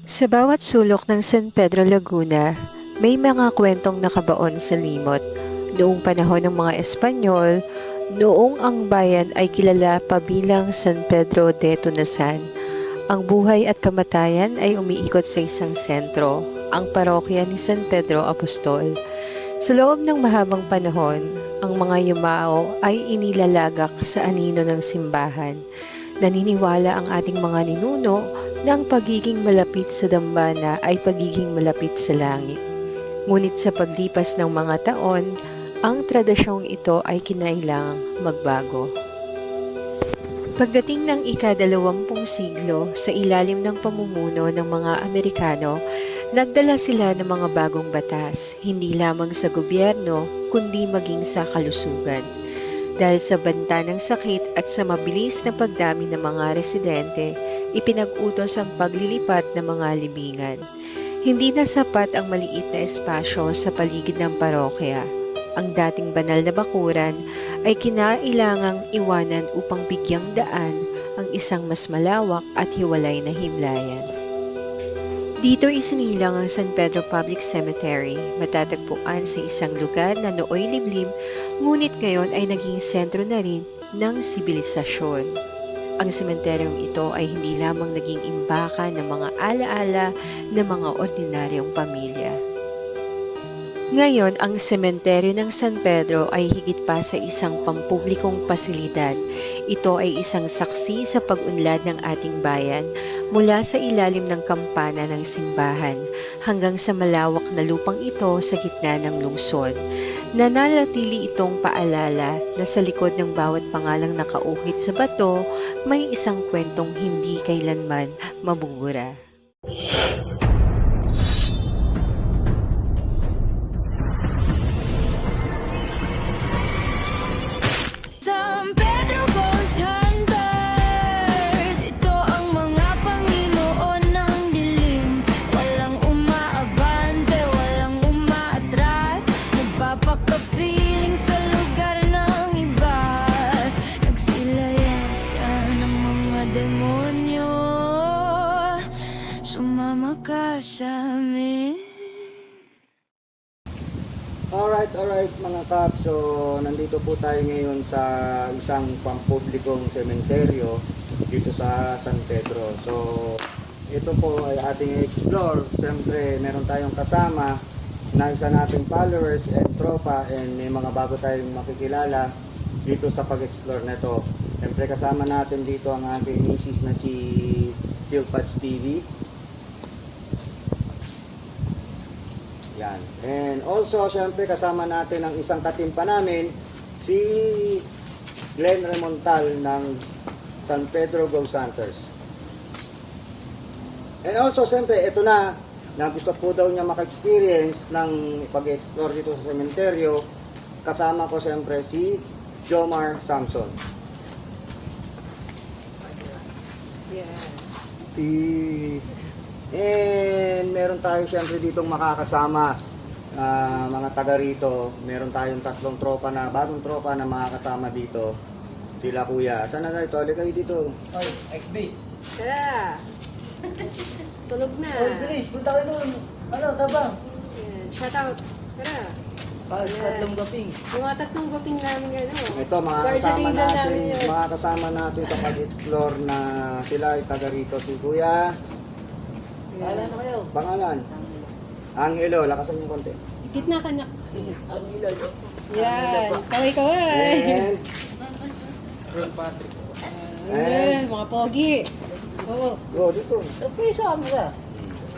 Sa bawat sulok ng San Pedro Laguna, may mga kwentong nakabaon sa limot. Noong panahon ng mga Espanyol, noong ang bayan ay kilala pa bilang San Pedro de Tunasan, ang buhay at kamatayan ay umiikot sa isang sentro, ang parokya ni San Pedro Apostol. Sa loob ng mahabang panahon, ang mga yumao ay inilalagak sa anino ng simbahan. Naniniwala ang ating mga ninuno na ang pagiging malapit sa dambana ay pagiging malapit sa langit. Ngunit sa paglipas ng mga taon, ang tradisyong ito ay kinailangang magbago. Pagdating ng ika-20 siglo sa ilalim ng pamumuno ng mga Amerikano, nagdala sila ng mga bagong batas, hindi lamang sa gobyerno, kundi maging sa kalusugan. Dahil sa banta ng sakit at sa mabilis na pagdami ng mga residente, ipinag-utos ang paglilipat ng mga libingan. Hindi na sapat ang maliit na espasyo sa paligid ng parokya. Ang dating banal na bakuran ay kinailangang iwanan upang bigyang daan ang isang mas malawak at hiwalay na himlayan. Dito isinilang ang San Pedro Public Cemetery, matatagpuan sa isang lugar na nooy liblib, ngunit ngayon ay naging sentro na rin ng sibilisasyon. Ang sementeryong ito ay hindi lamang naging imbakan ng mga alaala ng mga ordinaryong pamilya. Ngayon, ang sementeryo ng San Pedro ay higit pa sa isang pampublikong pasilidad. Ito ay isang saksi sa pag-unlad ng ating bayan mula sa ilalim ng kampana ng simbahan hanggang sa malawak na lupang ito sa gitna ng lungsod. Nananatili itong paalala na sa likod ng bawat pangalang nakauhit sa bato, may isang kwentong hindi kailanman mabubura. San Pedro Ghost Hunters, ito ang mga Panginoon ng dilim. Walang umaabante, walang umaatras, nagpapaka-feeling sa lugar ng iba. Nagsilayasan ng mga demonyo, sumama ka sa amin. Alright mga kap, so nandito po tayo ngayon sa isang pampublikong sementeryo dito sa San Pedro. So ito po ay ating explore. Siyempre meron tayong kasama na isa nating followers and tropa, and may mga bago tayong makikilala dito sa pag-explore na ito. Siyempre kasama natin dito ang ating misis na si Chillpads TV. Yan. And also, syempre kasama natin ang isang katimpa namin, si Glenn Remontal ng San Pedro Ghost Hunters. And also, syempre, ito na gusto po daw niya maka-experience ng pag-explore dito sa sementeryo. Kasama ko syempre si Jomar Samson. Steve. And meron tayo syempre ditong makakasama mga taga rito. Meron tayong tatlong tropa na, bagong tropa na makakasama dito. Sila kuya. Saan na tayo? Halika kayo dito. Oy, XB. Tara! Tulog na. Oy, bilis, punta kayo doon. Ano, tabang? Ayan, shout out. Tara. Para sa tatlong gapings. Yung mga tatlong guping namin Ito mga Guardian kasama angel natin, namin yun. mga kasama natin sa pag-explore na sila ay taga rito. Si kuya, Kala na kayo. pangalan? Angelo, lakasan yung konti. Gitna ka na. Ang ilad. Yan. Kaway-kaway. And, Ayan, mga pogi. Oo. oh, dito. Okay, sa amin ka.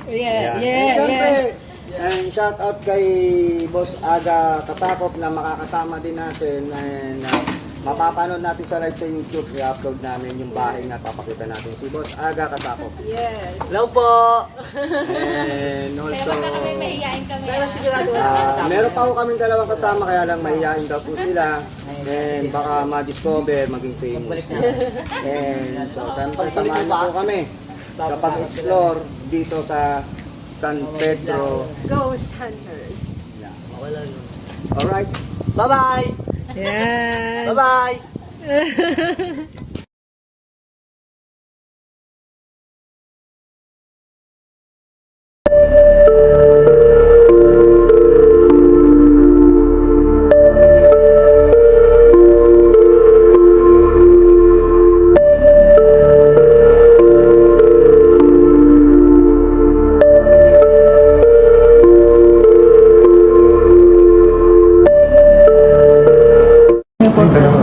Yeah, And yeah, syempre, yeah. and shout out kay Boss Aga Kasakop na makakasama din natin, and mapapanood natin sa live sa YouTube, i-upload namin yung bahay na papakita natin, si Boss Aga Kasakop. Yes. Hello po. And also, Pero sigurado wala ka kasama. meron pa ako kaming dalawang kasama, kaya lang mahihain daw po sila, and baka ma-discover, maging famous. And so, siyempre, samahan niyo po kami kapag explore dito sa San Pedro. Ghost Hunters. Wala nun. Alright? Bye-bye. Yan. Bye-bye. Dito?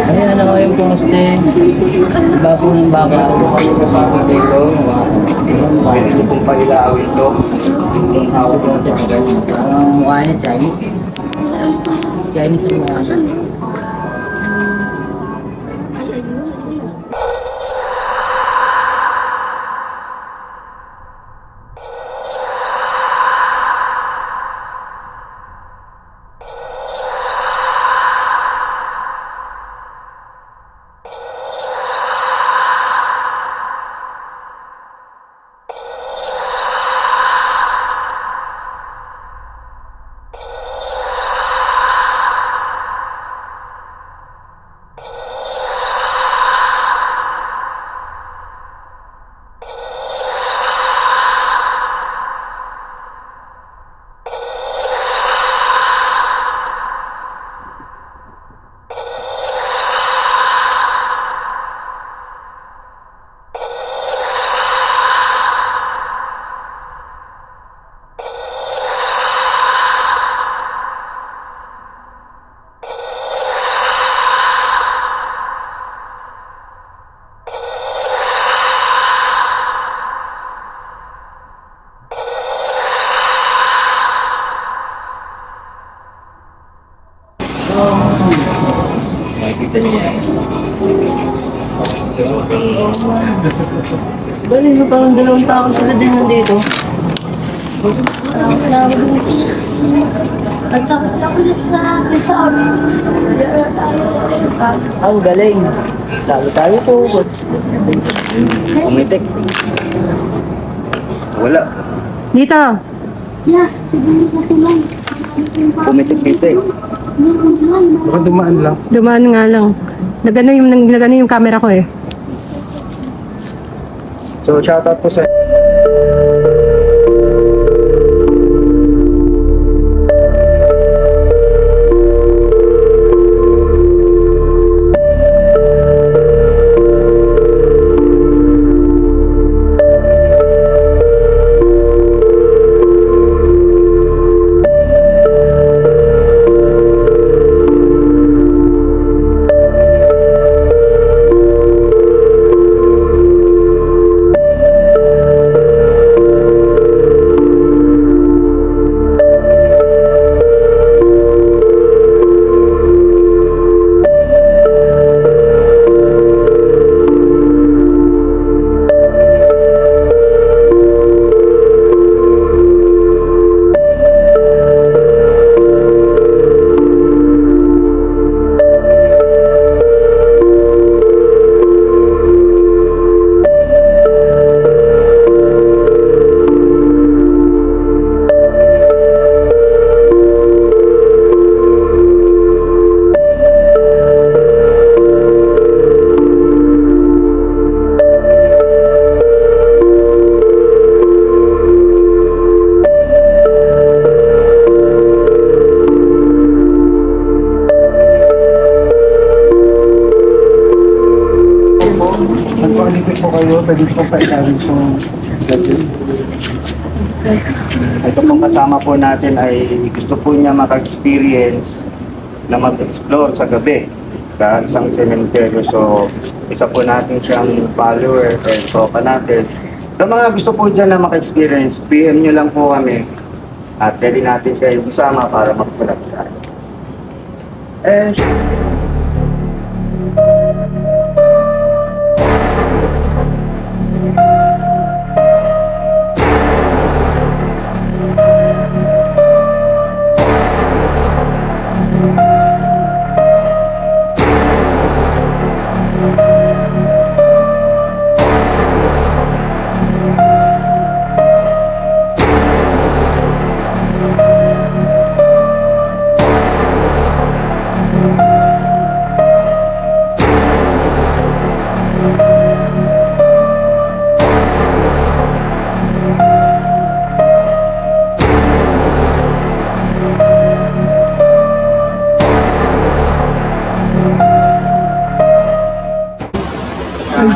Ayan ako yung poste. Bagong baka. Kasama dito, pwede pong pailawin ito. Hawak ko ito. Parang mukha niya Chinese. Chinese yung mukha niya. Nakikita niya yan. Bali mo parang dalawang tao sila din nandito. Ang galing. Tayo po. Pumitik. Wala. Dito. Pumitik dito eh. Baka dumaan lang. Dumaan nga lang. Nagano yung camera ko eh. So, shoutout po sa Nagpa-alipit po kayo, pwede po pailawin itong gadget. ito pong kasama po natin ay gusto po niya maka-experience na mag-explore sa gabi sa isang cementerio. So, isa po natin siyang follower and tropa natin. Sa mga gusto po dyan na maka-experience, PM nyo lang po kami at pwede natin kayo kasama para mag-collab sa atin. And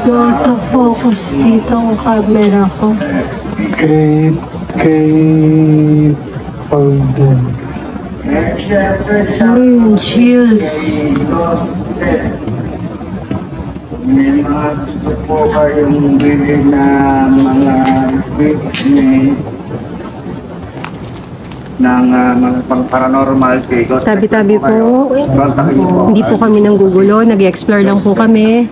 Auto-focus dito ang camera ko. Kay Paulden. Chills. May mga gusto po kayong bili na mga equipment ng mga pang-paranormal kikot. Tabi-tabi po. Kontakin niyo po. Hindi po kami nanggugulo. Nag-explore lang po kami.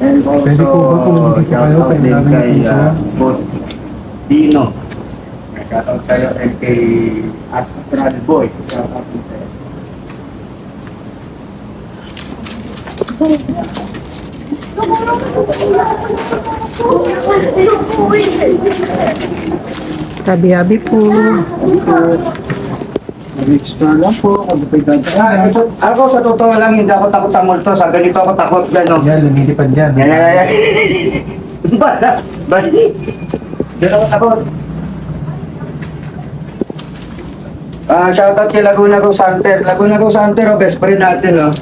And also, Pwede po ba pumunta po kayo? shoutout din Kailangan kay dito. Boss Dino. Shoutout sa'yo and kay Astral Boy. Shoutout din sa'yo. Tabi-tabi po. Mag-explore lang po. Kung pa'y dadaan. Ako sa totoo lang, hindi ako takot sa multo. Sa ganito ako takot gano'n. Yan, lumilipad yan. Yan. Bali. Diyan ako takot. Shoutout kay Laguna Go Santer. Laguna Go Santer, best friend natin, oh.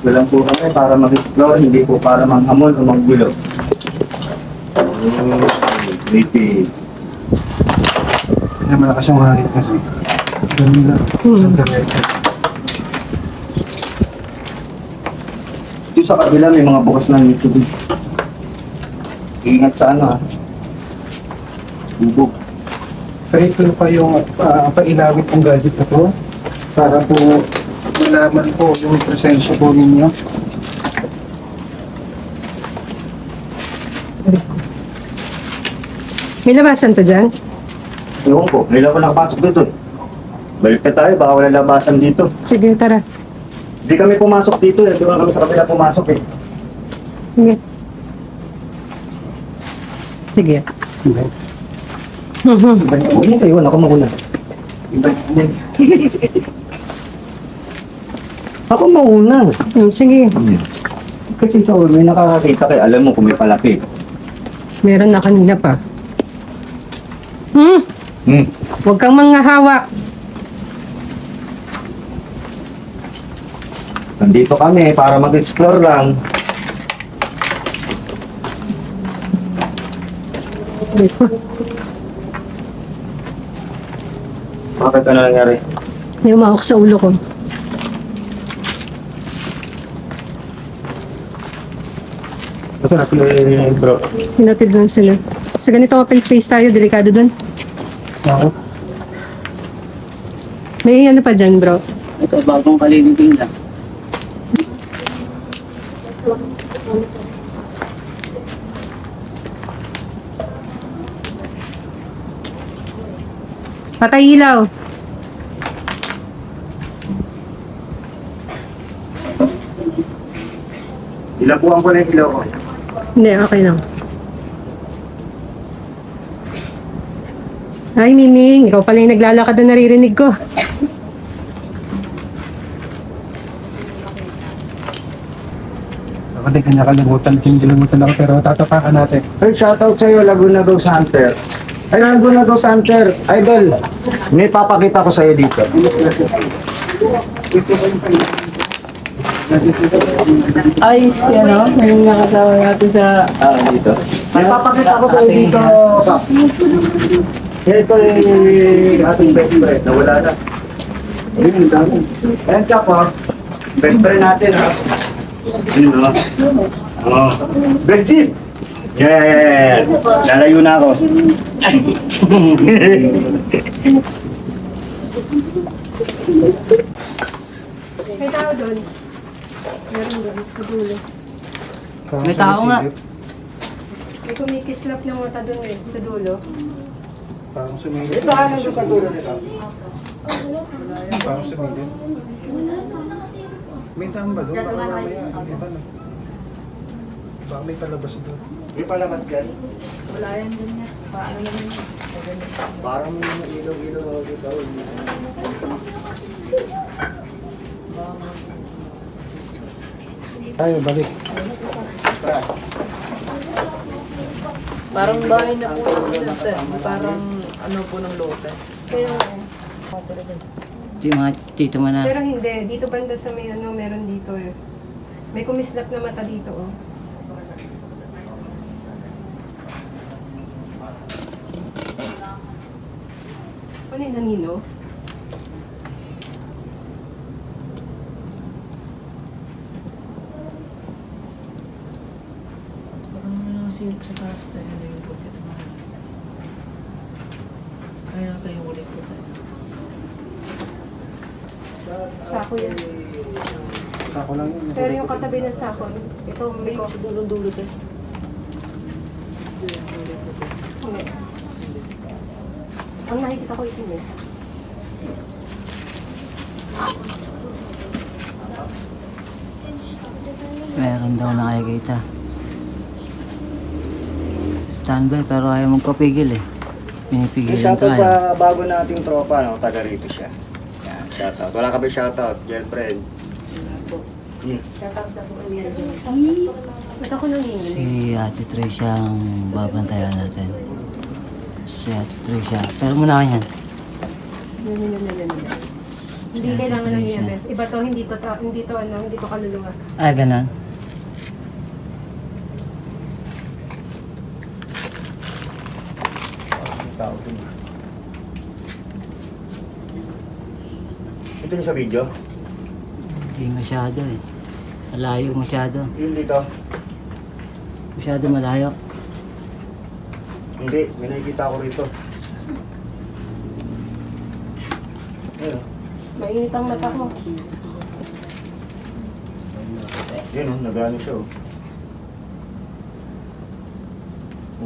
Walang po kami para mag-explore, hindi po para manghamon o maggulo. Creepy. Yan, malakas yung hangin kasi. Ganun lang. Isang diretso. Dito sa kabila may mga bukas ng YouTube. Ingat sa ano, bubog. Pwede po pa yung pailawit ng gadget na po para po malaman po yung presensya po ninyo. May labasan to dyan? Ewan ko, ngayon ako nakapasok dito. Balik na tayo, baka wala labasan dito. Sige, tara. Hindi kami pumasok dito, hindi kami sa kabila pumasok eh. Sige. Sige. Okay. Huwag mo kayo, ako mauna. Ako mauna. Sige. Kasi ito, may nakakakita kayo, alam mo kung may palaki. Meron na kanina pa. Huwag kang manghahawak. Nandito kami para mag-explore lang. Bakit ano nangyari? May umawak sa ulo ko. Basta natin bro. Hinatid lang sila. Sa ganito open space tayo, delikado dun. Ako. May ano pa dyan, bro? Ito, bagong kaliliting lang. Patay ilaw. Ilabuan ko na yung ilaw ko. Hindi, okay lang. Ay, Miming, ikaw pala yung naglalakad na naririnig ko. Ako din kanya kalimutan ako pero tatapakan natin. Hey, shoutout sa'yo, Laguna Go Santer. Ay, Laguna Go Santer. Idol, may papakita ko sa'yo dito. Ay, si ano, yung nakasama natin sa... dito. May papakita ko sa'yo dito. Ito yung ating best friend, nawala na. Ayun, dami. Ayan ka po, best friend natin ha. Yun o. Oh. Bensin! Yeah! Lalayo na ako. May tao doon. Meron doon, sa dulo. May tao nga. May kumikislap ng mata doon eh, sa dulo. Parang sumilip. Ito ano yung katulo nito? Parang sumilip. May tama ba doon? Baka mamaya, iba na. Baka may palabas doon. May palabas ka? Wala yan din niya. Paano naman yun? Parang ilaw-ilaw ako dito. Tayo, balik. Parang bahay na po ng sir. Parang ano po ng lote. Kaya, mga tito mo na. Pero hindi, dito banda sa may ano, meron dito eh. May kumislap na mata dito oh. Ano yung nanino? Parang nasilip sa taas tayo na yung buti naman. Kaya tayo ulit ko tayo. Sako yan. Sako lang yun. Pero yung katabi ng sako, ito may Sa dulo-dulo tayo. Hindi. Ang nakikita ko itim eh. Meron daw nakikita. Standby pero ayaw magpapigil eh. Pinipigil Shoutout tayo. sa bago nating tropa, no? Taga rito siya. Yan, shoutout. Wala kami shoutout, girlfriend. Ba't ako nanginginig? Si Ate Tricia ang babantayan natin. Si Ate Tricia. Pero muna ka yan. Hindi kailangan ng EMS. Iba to, hindi to kaluluwa. Ah, ganun. Ito yung sa video. Hindi masyado eh. Malayo masyado. Yung dito. Masyado malayo. Hindi, may nakikita ko rito. Ayun. Mainit ang mata ko. Yun o, nagano siya o.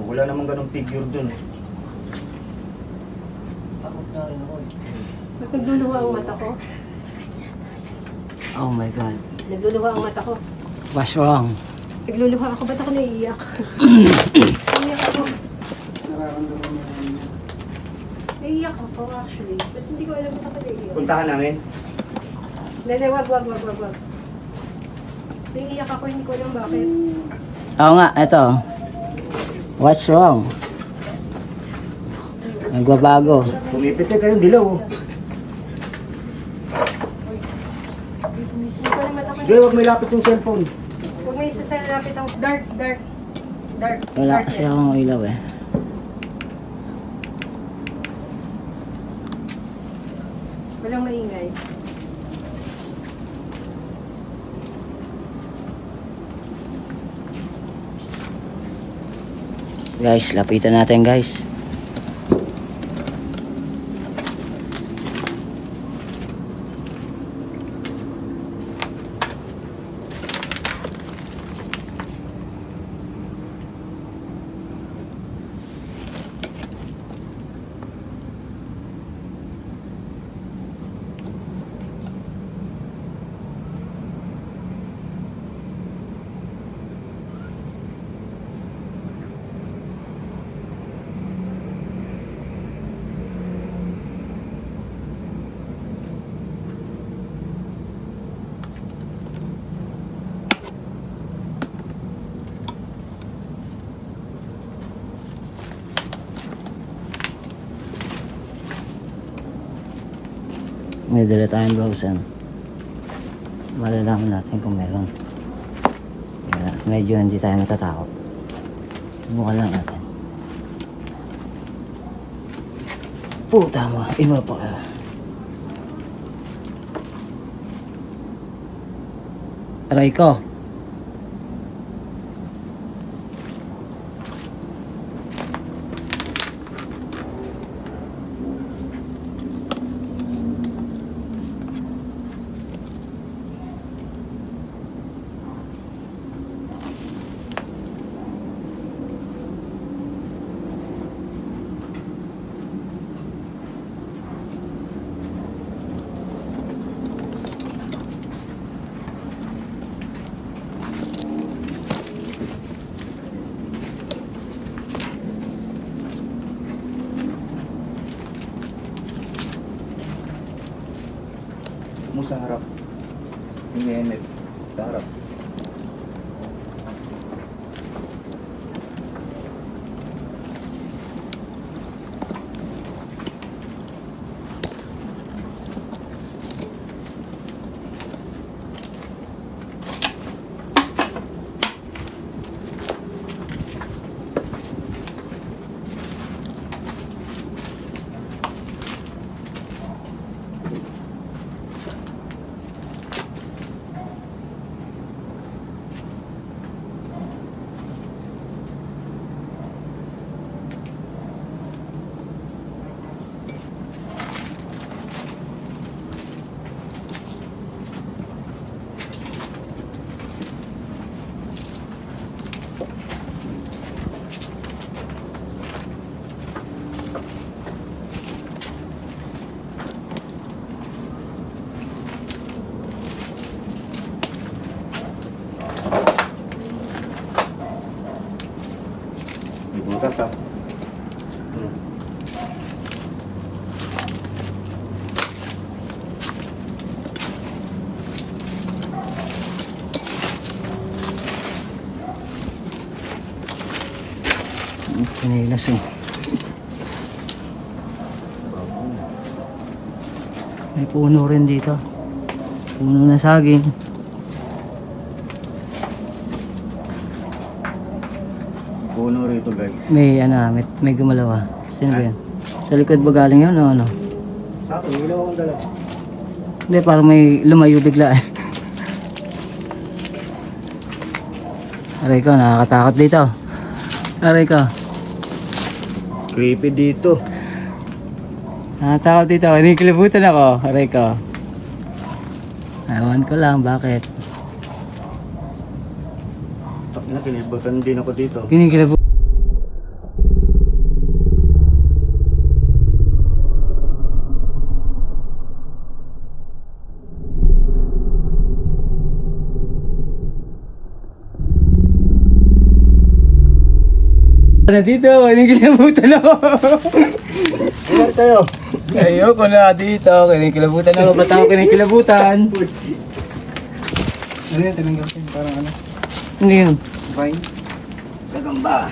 Wala namang ganong figure dun. Ba't nagluluha ang mata ko? Oh my God. Nagluluha ang mata ko. What's wrong? Nagluluha ako, ba't ako naiiyak? Naiiyak ako. Nararamdaman mo yan. Naiiyak ako actually. Ba't hindi ko alam ba't ako naiiyak? Puntahan namin. Hindi, wag. Naiiyak ako, hindi ko alam bakit. Oo nga, eto. What's wrong? Nagbabago. Pumipiti kayong dilaw o. Hindi ko alam ba't ako Hindi, huwag may lapit yung cellphone. Huwag may sasalapit ang dark. Wala kasi akong ilaw eh. Walang maingay. Guys, lapitan natin guys. May dala tayong browser. Malalaman natin kung meron. Kaya medyo hindi tayo matatakot. Subukan lang natin. Puta mo, iba pa ka. Aray ko. Mo sa harap. Inginit. Sa harap. Magkasa. Sinilas oh. May puno rin dito. Puno na saging. Puno rito guys. May may gumalaw ah. Sino ba yan? Sa likod ba galing yun o ano? Sa akin, ilaw akong dala. Hindi, parang may lumayo bigla eh. Aray ko, nakakatakot dito. Aray ko. Creepy dito. Nakakatakot dito. Kinikilabutan ako. Aray ko. Ewan ko lang, bakit? Kinibutan din ako dito. Kinikilabutan. Na dito, kinikilabutan ako. Ilan kayo? Ayoko na dito, kinikilabutan ako. Ba't ako kinikilabutan? Ano yan? Tinanggap yan. Parang ano? Hindi yun. Vine? Gagamba!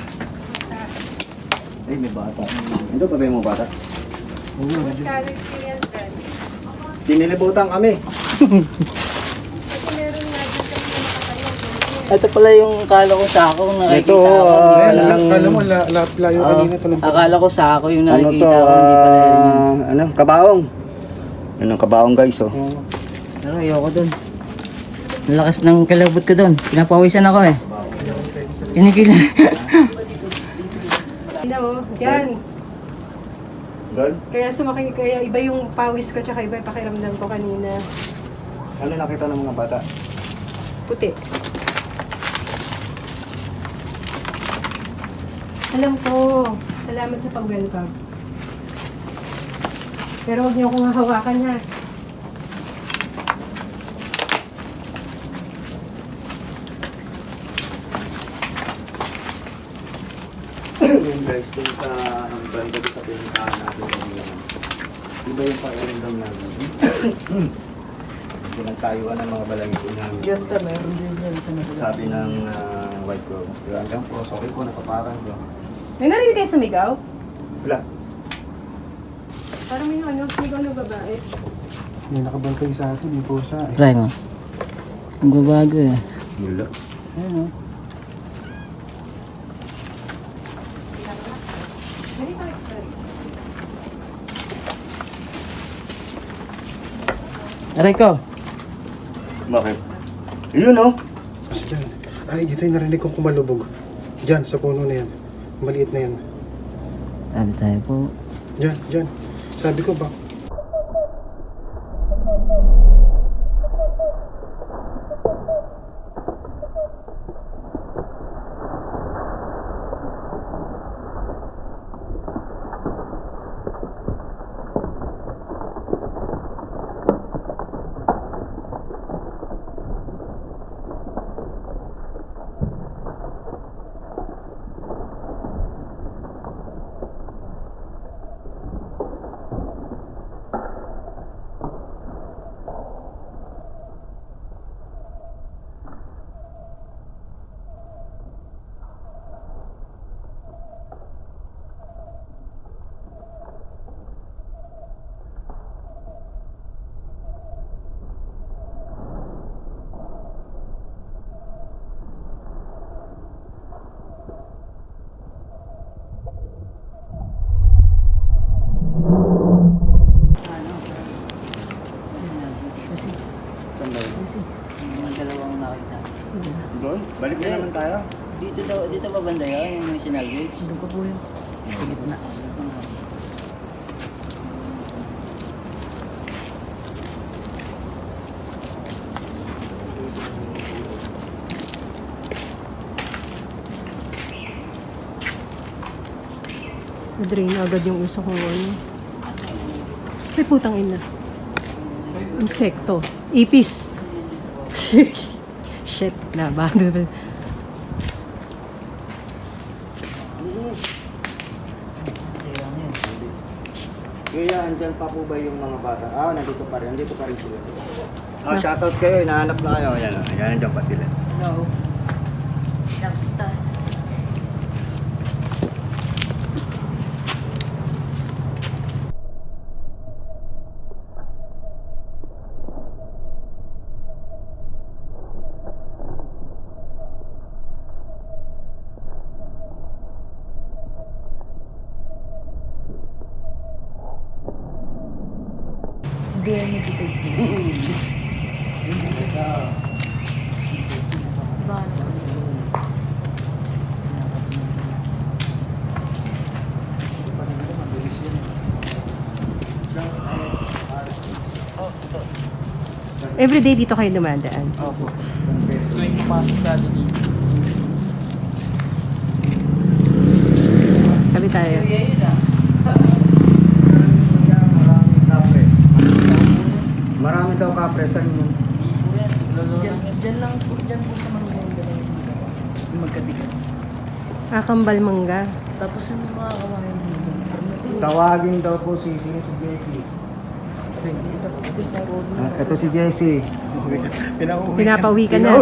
Ay, may bata. Ito pa ba yung mga bata? Oo. Mas kano experience rin. Tinilibutan kami. Kasi meron nga dito kami nakatayo. Ito pala yung akala ko sako kung nakikita Ito, ako. Ayan, lang- akala mo, layo Oo, kanina ito ng akala ko sako yung Ano to? nakikita ko, hindi pala yun. Ano? Kabaong. Yan ang kabaong guys, oh. Oo. Pero ayoko dun. Ang lakas ng kilabot ko dun. Pinapawisan ako eh. Kinikila. Ina mo, dyan. Girl, Kaya iba yung pawis ko tsaka iba yung pakiramdam ko kanina. ano nakita ng mga bata? Puti. Alam ko. Salamat sa pag-welcome. Pero huwag niyo akong hawakan ha. Yung guys, dun sa ang banda sa pinuntahan natin yung iba yung pakiramdam namin. Pinagtayuan ng mga balangin namin. Ganda, meron din yan sa Sabi ng white girl, hanggang po, sorry po, napaparang ko. May narinig kayo sumigaw? Wala. Parang may sumigaw ng babae. May nakabangkay sa atin, may pusa eh. Try mo. Ang babago eh. Wala. Ayun o. Aray ko. Bakit? Yun oh. Kasi dyan. Ay, dito yung narinig kong kumalubog. Diyan, sa puno na yan. Maliit na yan. Sabi tayo po. Diyan, diyan. Sabi ko ba? Yung dalawang nakita. Doon? Balik na naman tayo. Dito ba banda yun? Yung National Games? Doon pa po yun. Sa gitna. Na-drain agad yung isa kong ano. Ay, putang ina. Insekto. Ipis. Shit. Labado. Kuya, andyan pa po ba yung mga bata? Nandito pa rin. Nandito pa rin sila. Shoutout kayo. Hinahanap na kayo. Ayan, andyan pa sila. No. Everyday dito kayo dumadaan. Opo. Ito yung papasok sa atin dito. Sabi tayo. Maraming kapre. Marami daw kapre. Saan yun? Diyan lang po, diyan po sa mga yung magkatikat. Kambal mangga. Tapos yung mga kawain dito. Tawagin daw po si Jessie. Kasi sa road na. Ito si Jessie. Pinapauwi ka na.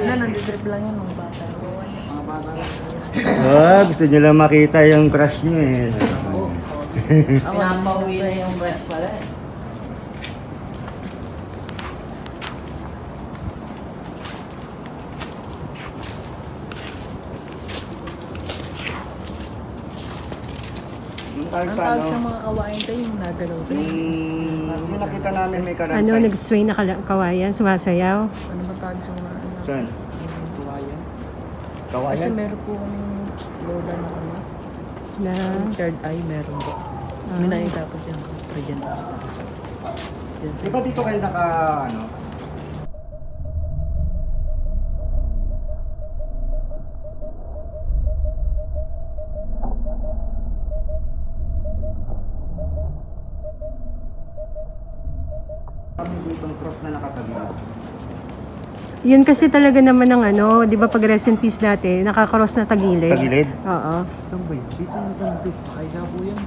Nandidrip lang yan ng bata. Mga bata lang. Gusto nyo lang makita yung crush nyo eh. Pinapauwi na yung pala. Ang Ang tawag sa mga kawain tayo yung nagalaw tayo. Yung nakita namin may kalansay. Ano, nag-swing na kawayan, sumasayaw. Ano ba tawag sa mga ano? Saan? Kawayan. Kasi Kawayan? meron po kami lola na ano. Na, Third eye meron po. May nakita po siya. Present. Di ba dito kayo ano? Kami dito ang cross na nakatabi. yun kasi talaga naman ng ano, di ba pag rest in peace dati, nakakross na tagilid. Tagilid? Oo. Saan ba yun? Dito na dito. Ay na po yan.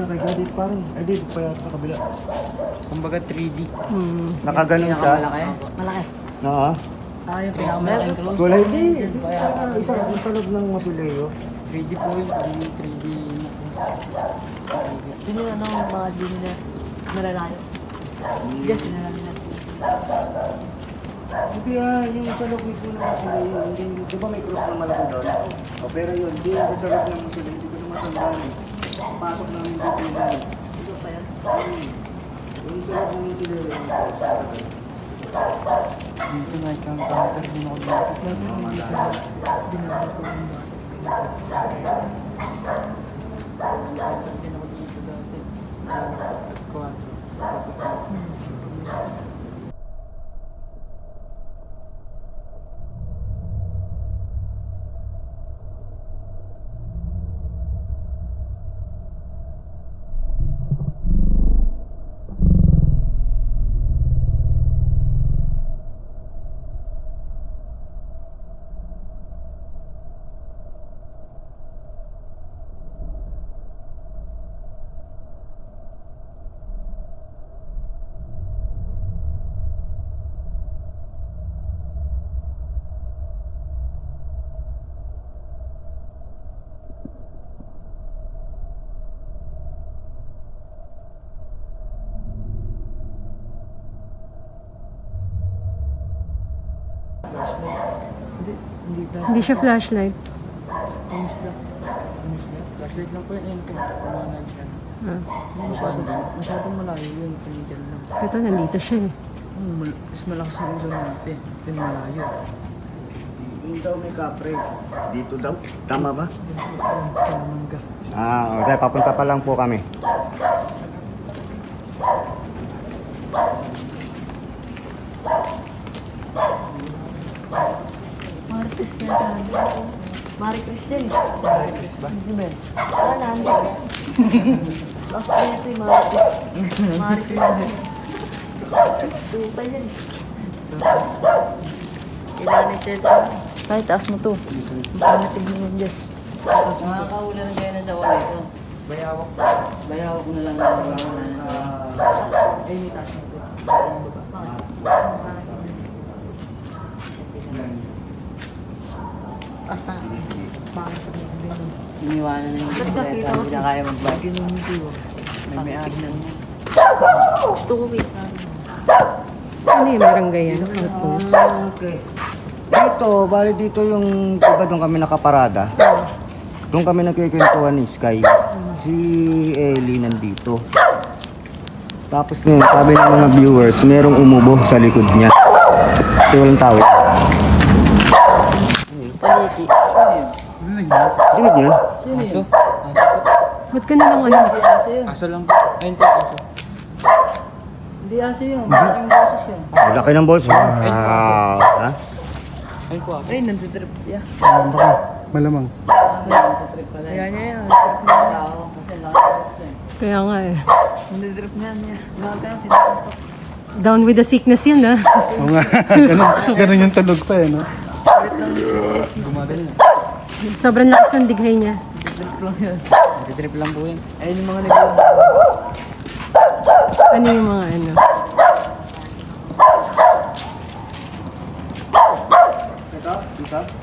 Kay Gadit pa rin. Ay, dito pa yata sa kabila. Kumbaga 3D. Nakaganon siya. Malaki. Oo. Yung pinakamalaking close. Kulay di. Isang talog ng Mapileo. 3D po yun. Kami 3D na close. Yun yung ano, mga din na nalalayo. Yes, nalalayo. Hindi yung talog mismo ng Mapileo. Hindi, di ba may cross ng malaki doon? Pero yun, di yung talog ng Mapileo. Hindi ko naman tandaan. Pasok namin dito yung dahil. Ito pa yan? Yung talog ng Mapileo. Dito nga kang counter din ako dito. Dinabas ko yung bata. Din ako dito dati. Squad. Hindi siya flashlight. Amis lang. Flashlight lang po yun. Ayun po. Pumanag siya. Ah. Masyadong malayo yun. Pinigyan lang. Ito, nandito siya eh. Mas malakas ang ulo natin. Then malayo. Yung daw may kapre. Dito daw. Tama ba? Sa mangga. Okay. Papunta pa lang po kami. Marites na tayo. Marites din. Marites ba? Hindi ba? Nandito. Last day ito yung Marites. Marites. Tupa yun. Kailangan ni Sir. Kahit taas mo to. Masama tignan yung yes. Makakaulan kayo na sa wallet. Bayawak ko na lang ng wala na sa... Ay, may taas na ito. Asa? Bakit? Iniwanan na yung bisikleta. Hindi na kaya mag-bike. Ganun yung siwa. May ari na niya. Gusto ko wait. Ano yung barangay yan? Outpost? Okay. Dito, bali dito yung, diba doon kami nakaparada? Doon kami nagkikwentuhan ni Sky. Si Ellie nandito. Tapos ngayon, sabi ng mga viewers, merong umubo sa likod niya. Kasi walang tao. Paliki. Dinig niya? Aso? Ba't ka na lang ano? Hindi aso yun. Aso lang. Ayun po, aso. Hindi aso yun. Malaking boses yun. Ang laki ng balls. Wow. Ha? Ayun po, aso. Ayun, nanditrip niya. Baka, malamang. Nanditrip pala. Yan niya yan. Trip niya tao. Kasi nakakasok eh. Kaya nga eh. Nanditrip niya niya. Nakakaya sinasuntok. Down with the sickness yan ah. Oo nga, ganun yung tulog pa eh, no? Gumagano. Sobrang lakas ng dighay niya. Nanditrip lang yun. Nanditrip lang po yun. Ayun yung mga nag- Ano yung mga ano?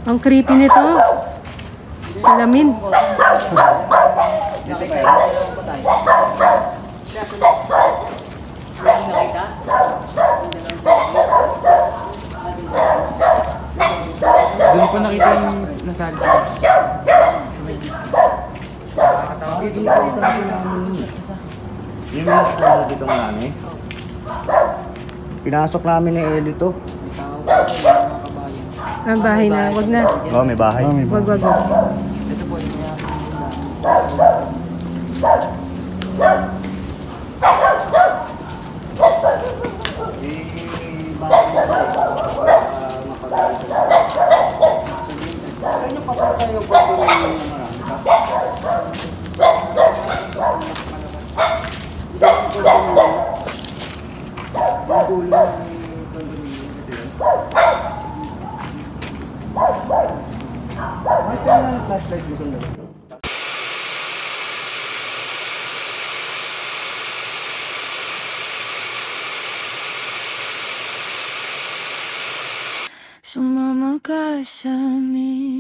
Ang creepy nito. Salamin. Doon ko nakita yung nasali ko. Yung mga dito ng namin. Pinasok namin ni Ellie to. Ang bahay na. Wag na. Oo, may bahay. Ah, may Wag, wag, wag. Ito po, yung mga Sumama ka sa amin.